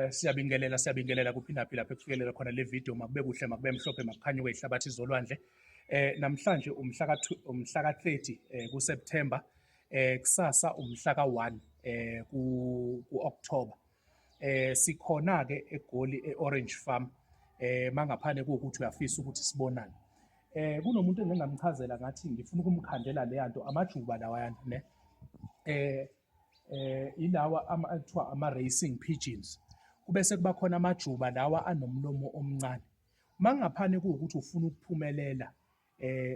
Siyabingelela kuphinda lapha ekufikelela khona le video makube kuhle makube mhlophe makukhanye kweyihlabathi zolwandle. Namhlanje umhla ka 30 kuSeptember, kusasa umhla ka 1 ku-October. Sikhona ke eGoli eOrange Farm, mangaphane kuwukuthi uyafisa ukuthi sibonane. Kunomuntu engingamchazela ngathi ngifuna ukumkhandela le yanto amajuba lawayana ne. Ilawa athiwa ama-racing pigeons. Kubese kuba khona amajuba lawa anomlomo omncane. Mangaphane kuwukuthi ufuna ukuphumelela,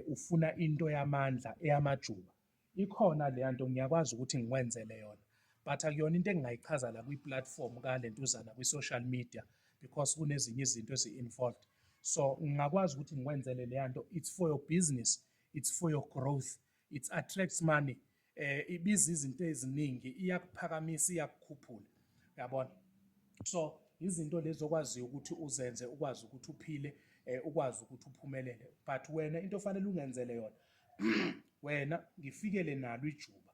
ufuna into yamandla eyamajuba, ikhona le yanto ngiyakwazi ukuthi ngikwenzele yona, but akuyona into engingayichaza la kwi-platform kalentuzana kwi-social media because kunezinye izinto ezi-involved. So ngingakwazi ukuthi ngikwenzele le yanto. It's for your business, it's for your growth, it attracts money. Ibiza izinto eziningi, iyakuphakamisa, iyakukhuphula, uyabona. So izinto lezo okwaziyo ukuthi uzenze, ukwazi ukuthi uphile, ukwazi ukuthi uphumelele. But wena into ofanele ungenzele yona wena ngifikele nalo ijuba,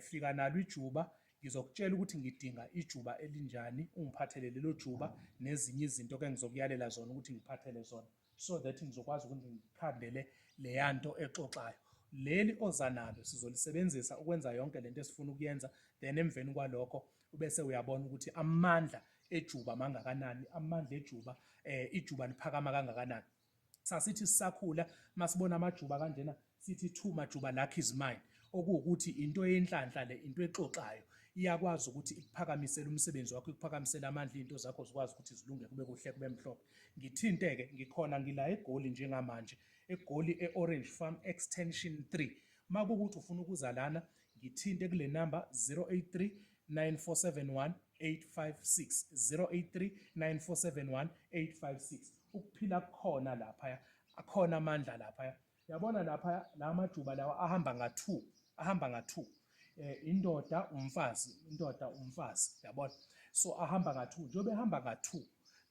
fika nalo ijuba, ngizokutshela ukuthi ngidinga ijuba elinjani, ungiphathele lelo juba nezinye izinto ke ngizokuyalela zona ukuthi ngiphathele zona, so that ngizokwazi ukuthi ngikhandele le yanto exoxayo. Leli oza nalo sizolisebenzisa ukwenza yonke lento esifuna ukuyenza, then emveni kwalokho ubese uyabona ukuthi amandla ejuba mangakanani, amandla ejuba, ijuba liphakama kangakanani. Sasithi sisakhula masibona amajuba kanjena sithi 2 majuba lucky is mine, okuwukuthi into yenhlanhla le, into exoxayo iyakwazi ukuthi ikuphakamisele umsebenzi wakho, ikuphakamisele amandla, into zakho zikwazi ukuthi zilunge kube kuhle kube mhlophe. Ngithinte-ke ngikhona ngila eGoli njengamanje, eGoli eOrange Farm Extension 3. Makuwukuthi ufuna ukuza lana, ngithinte kule number 083 9471 856 083 9471 856. Ukuphila kukhona lapha, akhona amandla lapha. Yabona lapha la majuba lawa ahamba nga2, indoda umfazi, yabona. So ahamba nga2, njengoba ehamba nga2,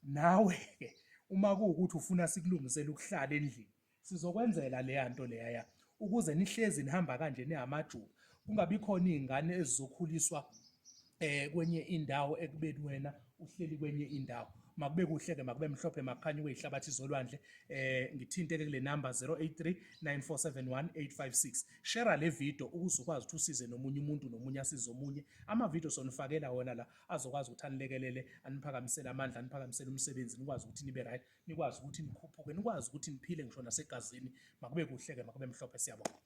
nawe ke uma kuwukuthi ufuna sikulungisele ukuhlala endlini, sizokwenzela le yanto leya ukuze nihlezi nihamba kanje nehamajuba, kungabi khona izingane ezizokhuliswa kwenye indawo ekubeni wena uhleli kwenye indawo. Makube kuhle-ke, makube mhlophe makukhanye kweyihlabathi zolwandle. Ngithinte-ke kule number 083 9471 856. Share le video ukuze ukwazi ukuthi usize nomunye umuntu, nomunye asize omunye. Ama-video sonifakela wona la azokwazi ukuthi anilekelele, aniphakamisele amandla, aniphakamisele umsebenzi, nikwazi ukuthi nibe right, nikwazi ukuthi nikhuphuke, nikwazi ukuthi niphile ngisho nasegazini. Makube kuhle-ke, makube mhlophe, siyabonga.